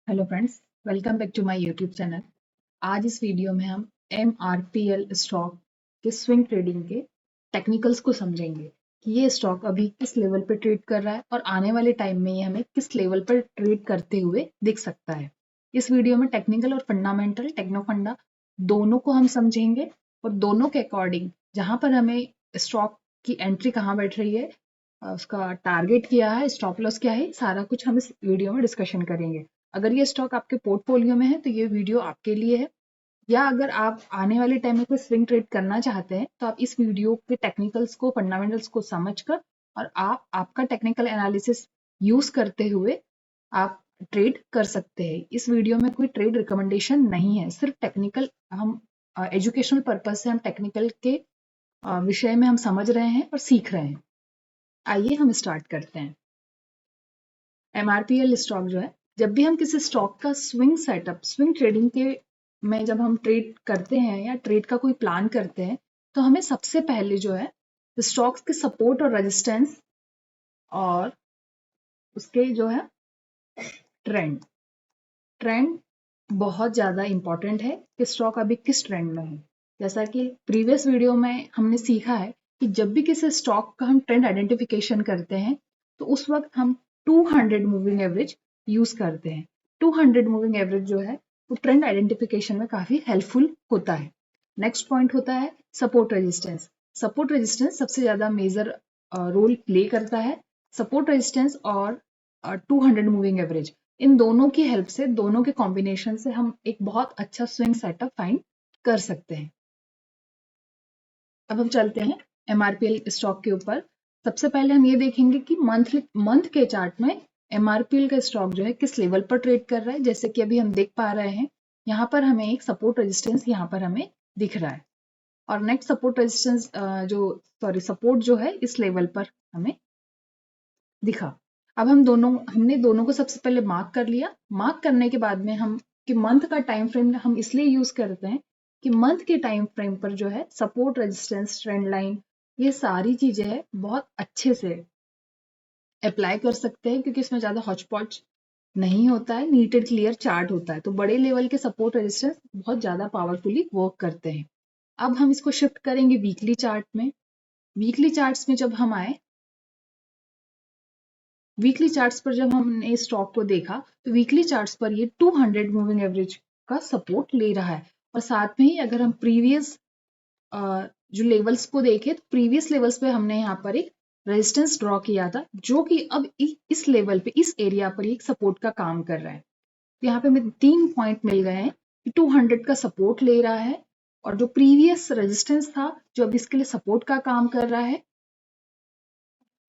Hello friends, welcome back to my YouTube channel. आज इस video में हम MRPL स्टॉक के स्विंग ट्रेडिंग के टेक्निकल्स को समझेंगे कि ये स्टॉक अभी किस लेवल पर ट्रेड कर रहा है और आने वाले टाइम में ये हमें किस लेवल पर ट्रेड करते हुए दिख सकता है। इस वीडियो में टेक्निकल और फंडामेंटल टेक्नो फंडा दोनों को हम समझेंगे और दोनों के अकॉर्डिंग जहां पर हमें स्टॉक की एंट्री कहाँ बैठ रही है, उसका टारगेट क्या है, स्टॉप लॉस क्या है, सारा कुछ हम इस वीडियो में डिस्कशन करेंगे। अगर ये स्टॉक आपके पोर्टफोलियो में है तो ये वीडियो आपके लिए है, या अगर आप आने वाले टाइम में कोई स्विंग ट्रेड करना चाहते हैं तो आप इस वीडियो के टेक्निकल्स को, फंडामेंटल्स को समझकर और आप आपका टेक्निकल एनालिसिस यूज करते हुए आप ट्रेड कर सकते हैं। इस वीडियो में कोई ट्रेड रिकमेंडेशन नहीं है, सिर्फ टेक्निकल हम एजुकेशनल पर्पज से हम टेक्निकल के विषय में हम समझ रहे हैं और सीख रहे हैं। आइए हम स्टार्ट करते हैं। MRPL स्टॉक जो है, जब भी हम किसी स्टॉक का स्विंग सेटअप, स्विंग ट्रेडिंग के में जब हम ट्रेड करते हैं या ट्रेड का कोई प्लान करते हैं तो हमें सबसे पहले जो है स्टॉक्स के सपोर्ट और रेजिस्टेंस और उसके जो है ट्रेंड ट्रेंड बहुत ज़्यादा इंपॉर्टेंट है कि स्टॉक अभी किस ट्रेंड में है। जैसा कि प्रीवियस वीडियो में हमने सीखा है कि जब भी किसी स्टॉक का हम ट्रेंड आइडेंटिफिकेशन करते हैं तो उस वक्त हम 200 मूविंग एवरेज यूज करते हैं। 200 मूविंग एवरेज जो है वो ट्रेंड आइडेंटिफिकेशन में काफी हेल्पफुल होता है। नेक्स्ट पॉइंट होता है सपोर्ट रेजिस्टेंस। सपोर्ट रेजिस्टेंस सबसे ज्यादा मेजर रोल प्ले करता है। सपोर्ट रेजिस्टेंस और 200 मूविंग एवरेज, इन दोनों की हेल्प से, दोनों के कॉम्बिनेशन से हम एक बहुत अच्छा स्विंग सेटअप फाइंड कर सकते हैं। अब हम चलते हैं MRPL स्टॉक के ऊपर। सबसे पहले हम ये देखेंगे कि मंथ के चार्ट में MRPL का स्टॉक जो है किस लेवल पर ट्रेड कर रहा है। जैसे कि अभी हम देख पा रहे हैं, यहाँ पर हमें एक सपोर्ट रेजिस्टेंस यहाँ पर हमें दिख रहा है और नेक्स्ट सपोर्ट रेजिस्टेंस सपोर्ट जो है इस लेवल पर हमें दिखा। अब हमने दोनों को सबसे पहले मार्क कर लिया। मार्क करने के बाद में हम कि मंथ का टाइम फ्रेम हम इसलिए यूज करते हैं कि मंथ के टाइम फ्रेम पर जो है सपोर्ट, रेजिस्टेंस, ट्रेंड लाइन, ये सारी चीजें है बहुत अच्छे से अप्लाई कर सकते हैं क्योंकि इसमें ज्यादा हॉच पॉच नहीं होता है, नीट एंड क्लियर चार्ट होता है। तो बड़े लेवल के सपोर्ट रेजिस्टेंस बहुत ज्यादा पावरफुली वर्क करते हैं। अब हम इसको शिफ्ट करेंगे वीकली चार्ट में। वीकली चार्ट्स में जब हम आए, वीकली चार्ट्स पर जब हमने स्टॉक को देखा तो वीकली चार्ट्स पर ये 200 मूविंग एवरेज का सपोर्ट ले रहा है और साथ में ही अगर हम प्रीवियस जो लेवल्स को देखें तो प्रीवियस लेवल्स पे हमने यहाँ पर एक रेजिस्टेंस ड्रॉ किया था जो कि अब इस लेवल पे, इस एरिया पर एक सपोर्ट का काम कर रहा है। तो यहाँ पे हमें 3 पॉइंट मिल गए हैं कि 200 का सपोर्ट ले रहा है और जो प्रीवियस रेजिस्टेंस था जो अब इसके लिए सपोर्ट का काम कर रहा है,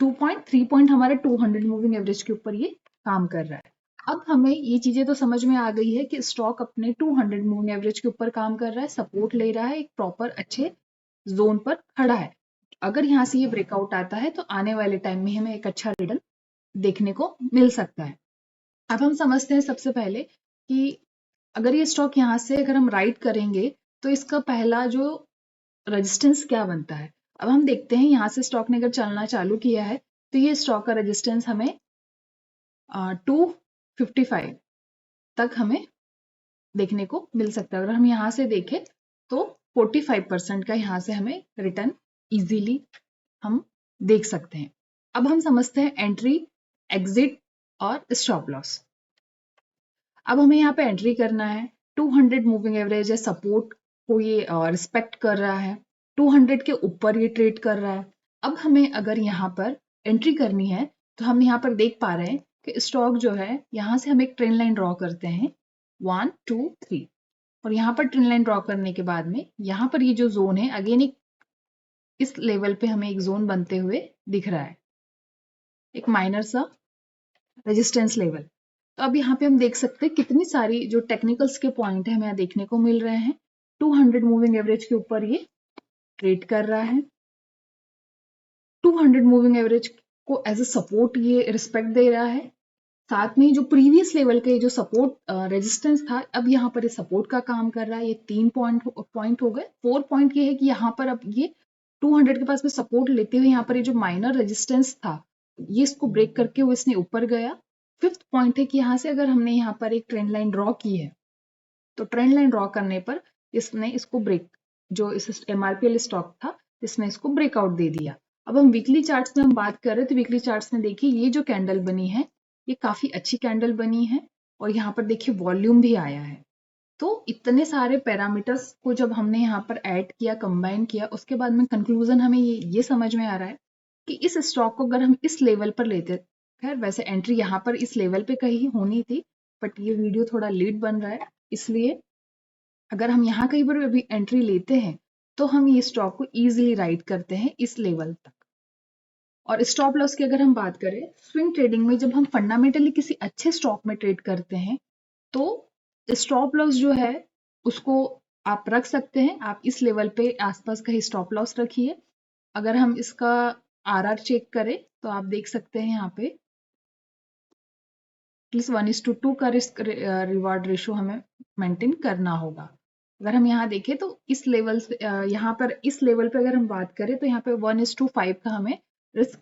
3 पॉइंट हमारे 200 मूविंग एवरेज के ऊपर ये काम कर रहा है। अब हमें ये चीजें तो समझ में आ गई है कि स्टॉक अपने 200 मूविंग एवरेज के ऊपर काम कर रहा है, सपोर्ट ले रहा है, एक प्रॉपर अच्छे जोन पर खड़ा है। अगर यहाँ से ये ब्रेकआउट आता है तो आने वाले टाइम में हमें एक अच्छा रिटर्न देखने को मिल सकता है। अब हम समझते हैं सबसे पहले कि अगर ये स्टॉक यहाँ से अगर हम राइट करेंगे तो इसका पहला जो रेजिस्टेंस क्या बनता है। अब हम देखते हैं यहाँ से स्टॉक ने अगर चलना चालू किया है तो ये स्टॉक का रेजिस्टेंस हमें 255 तक हमें देखने को मिल सकता है। अगर हम यहाँ से देखें तो 45% का यहाँ से हमें रिटर्न इजीली हम देख सकते हैं। अब हम समझते हैं एंट्री, एग्जिट और स्टॉप लॉस। अब हमें यहाँ पे एंट्री करना है। 200 मूविंग एवरेज है, सपोर्ट को ये रिस्पेक्ट कर रहा है, 200 के ऊपर ये ट्रेड कर रहा है। अब हमें अगर यहाँ पर एंट्री करनी है तो हम यहाँ पर देख पा रहे हैं कि स्टॉक जो है, यहाँ से हम एक ट्रेंड लाइन ड्रॉ करते हैं 1 2 3 और यहाँ पर ट्रेंड लाइन ड्रॉ करने के बाद में यहाँ पर ये जो जोन है अगेन एक इस लेवल पे हमें एक जोन बनते हुए दिख रहा है, एक माइनर सा रेजिस्टेंस लेवल। तो अब यहाँ पे हम देख सकते हैं कितनी सारी जो टेक्निकल्स के पॉइंट है हमें यहाँ देखने को मिल रहे हैं। 200 मूविंग एवरेज के ऊपर ये ट्रेड कर रहा है, 200 मूविंग एवरेज को एज अ सपोर्ट ये रिस्पेक्ट दे रहा है। साथ में जो प्रीवियस लेवल के जो सपोर्ट रेजिस्टेंस था अब यहाँ पर ये सपोर्ट का काम कर रहा है। ये 3 पॉइंट हो गए। 4 पॉइंट ये है कि यहाँ पर अब ये 200 के पास में सपोर्ट लेते हुए यहाँ पर ये जो माइनर रेजिस्टेंस था ये इसको ब्रेक करके वो इसने ऊपर गया फिफ्थ पॉइंट है कि यहाँ से अगर हमने यहाँ पर एक ट्रेंड लाइन ड्रॉ की है तो ट्रेंड लाइन ड्रॉ करने पर इसने इसको ब्रेक, जो इस MRPL स्टॉक था इसने इसको ब्रेकआउट दे दिया। अब हम वीकली चार्ट्स में हम बात कर रहे हैं तो वीकली चार्ट्स में देखिए ये जो कैंडल बनी है ये काफी अच्छी कैंडल बनी है और यहाँ पर देखिए वॉल्यूम भी आया है। तो इतने सारे पैरामीटर्स को जब हमने यहाँ पर ऐड किया, कंबाइन किया, उसके बाद में कंक्लूजन हमें ये समझ में आ रहा है कि इस स्टॉक को अगर हम इस लेवल पर लेते, खैर वैसे एंट्री यहाँ पर इस लेवल पे कहीं होनी थी बट ये वीडियो थोड़ा लेट बन रहा है, इसलिए अगर हम यहाँ कहीं पर अभी एंट्री लेते हैं तो हम ये स्टॉक को इजीली राइड करते हैं इस लेवल तक। और स्टॉप लॉस की अगर हम बात करें, स्विंग ट्रेडिंग में जब हम फंडामेंटली किसी अच्छे स्टॉक में ट्रेड करते हैं तो स्टॉप लॉस जो है उसको आप रख सकते हैं। आप इस लेवल पे आसपास कहीं स्टॉप लॉस रखिए। अगर हम इसका RR चेक करें तो आप देख सकते हैं यहाँ पे एटलीस्ट 1:2 का रिस्क रिवार्ड रेशो हमें मेंटेन करना होगा। अगर हम यहाँ देखें तो इस लेवल से यहाँ पर इस लेवल पे अगर हम बात करें तो यहाँ पे 1:5 का हमें रिस्क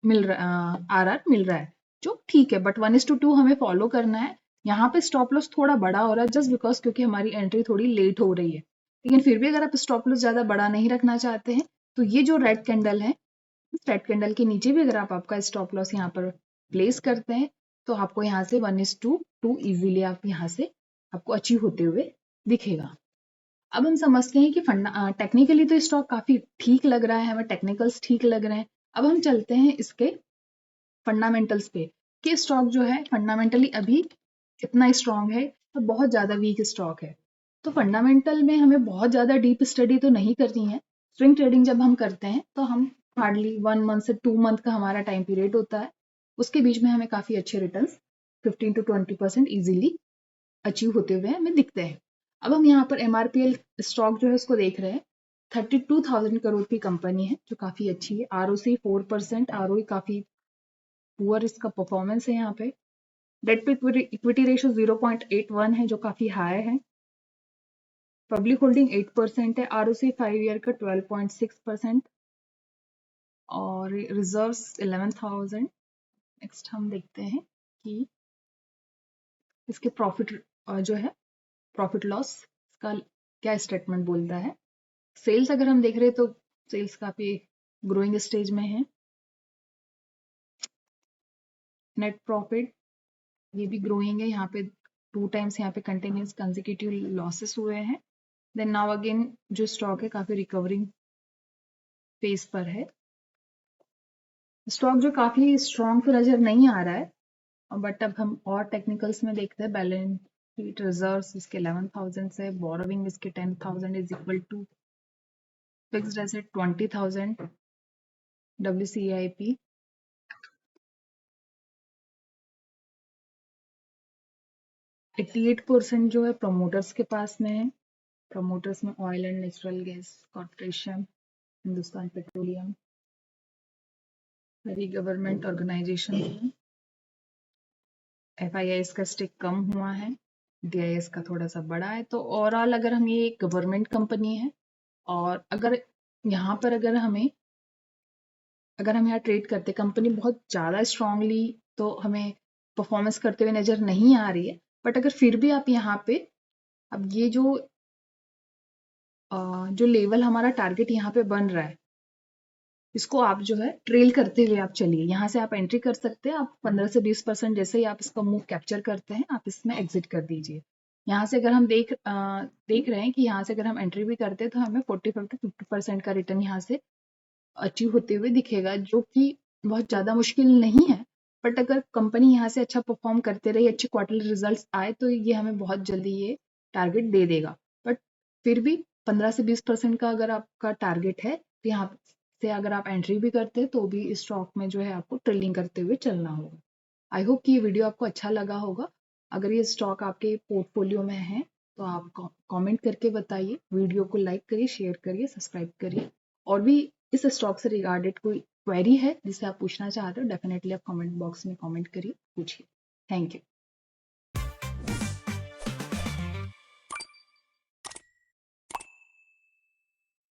मिल रहा, RR मिल रहा है, जो ठीक है, बट 1:2 हमें फॉलो करना है। यहाँ पे स्टॉप लॉस थोड़ा बड़ा हो रहा है जस्ट बिकॉज क्योंकि हमारी एंट्री थोड़ी लेट हो रही है, लेकिन फिर भी अगर आप स्टॉप लॉस ज्यादा बड़ा नहीं रखना चाहते हैं तो ये जो रेड कैंडल है, इस रेड कैंडल के नीचे भी अगर आप आपका स्टॉप लॉस यहाँ पर प्लेस करते हैं तो आपको यहाँ से 1:2 इजीली आप यहाँ से आपको अचीव होते हुए दिखेगा। अब हम समझते हैं कि टेक्निकली तो स्टॉक काफी ठीक लग रहा है, हमें टेक्निकल्स ठीक लग रहे हैं। अब हम चलते हैं इसके फंडामेंटल्स पे कि स्टॉक जो है फंडामेंटली अभी कितना स्ट्रांग है तो बहुत ज्यादा वीक स्टॉक है। तो फंडामेंटल में हमें बहुत ज्यादा डीप स्टडी तो नहीं करनी है। स्विंग ट्रेडिंग जब हम करते हैं तो हम हार्डली 1 मंथ से 2 मंथ का हमारा टाइम पीरियड होता है, उसके बीच में हमें काफी अच्छे रिटर्न्स 15 to 20% इजीली अचीव होते हुए हमें दिखते हैं। अब हम यहाँ पर MRPL स्टॉक जो है उसको देख रहे हैं। 32,000 करोड़ की कंपनी है जो काफी अच्छी है। ROC 4%, ROE काफी पुअर इसका परफॉर्मेंस है। यहाँ पे डेट टू इक्विटी रेशियो 0.81 है जो काफी हाई है। पब्लिक होल्डिंग 8% है। ROC 5 ईयर का 12.6% और रिजर्व्स 11,000। नेक्स्ट हम देखते हैं कि इसके प्रॉफिट जो है प्रॉफिट लॉस का क्या स्टेटमेंट बोलता है। सेल्स अगर हम देख रहे हैं तो सेल्स काफी ग्रोइंग स्टेज में है। नेट प्रॉफिट ये भी ग्रोइंग है। यहाँ पे 2 टाइम्स यहाँ पे कंटिन्यूस कंसेक्यूटिव लॉसेस हुए हैं। देन नाउ अगेन जो स्टॉक है काफी रिकवरिंग फेज पर है। स्टॉक जो काफी स्ट्रॉन्ग तो नजर नहीं आ रहा है, बट अब हम और टेक्निकल्स में देखते हैं। बैलेंस शीट रिजर्व्स इसके 11,000 से, बोरोविंग इसके 10,000 is equal to fixed asset 20,000, WCIP 88% जो है प्रमोटर्स के पास में है। प्रमोटर्स में oil and natural gas corporation, Hindustan petroleum, सारी गवर्नमेंट ऑर्गेनाइजेशन है। FIIs का स्टेक कम हुआ है, DIS का थोड़ा सा बड़ा है। तो ओवरऑल अगर हम ये गवर्नमेंट कंपनी है और अगर यहाँ पर अगर हम यहाँ ट्रेड करते कंपनी बहुत ज़्यादा स्ट्रांगली तो हमें परफॉर्मेंस करते हुए नज़र नहीं आ रही है, बट अगर फिर भी आप यहाँ पे अब ये जो लेवल हमारा टारगेट यहाँ पे बन रहा है इसको आप जो है ट्रेल करते हुए आप चलिए। यहाँ से आप एंट्री कर सकते हैं। आप 15 से 20% जैसे ही आप इसका मूव कैप्चर करते हैं आप इसमें एग्जिट कर दीजिए। यहाँ से अगर हम देख रहे हैं कि यहाँ से अगर हम एंट्री भी करते हैं तो हमें 45 to 50% का रिटर्न यहाँ से अचीव होते हुए दिखेगा, जो कि बहुत ज़्यादा मुश्किल नहीं है। बट अगर कंपनी यहाँ से अच्छा परफॉर्म करते रही, अच्छे क्वार्टरली रिजल्ट्स आए तो ये हमें बहुत जल्दी ये टारगेट दे देगा। बट फिर भी 15 से 20% का अगर आपका टारगेट है तो यहाँ से अगर आप एंट्री भी करते हैं तो भी इस स्टॉक में जो है आपको ट्रेडिंग करते हुए चलना होगा। आई होप कि ये वीडियो आपको अच्छा लगा होगा। अगर ये स्टॉक आपके पोर्टफोलियो में है तो आप कमेंट करके बताइए, वीडियो को लाइक करिए, शेयर करिए, सब्सक्राइब करिए। और भी इस स्टॉक से रिगार्डेड कोई क्वेरी है जिसे आप पूछना चाहते हो डेफिनेटली आप कमेंट बॉक्स में कमेंट करिए, पूछिए। Thank you.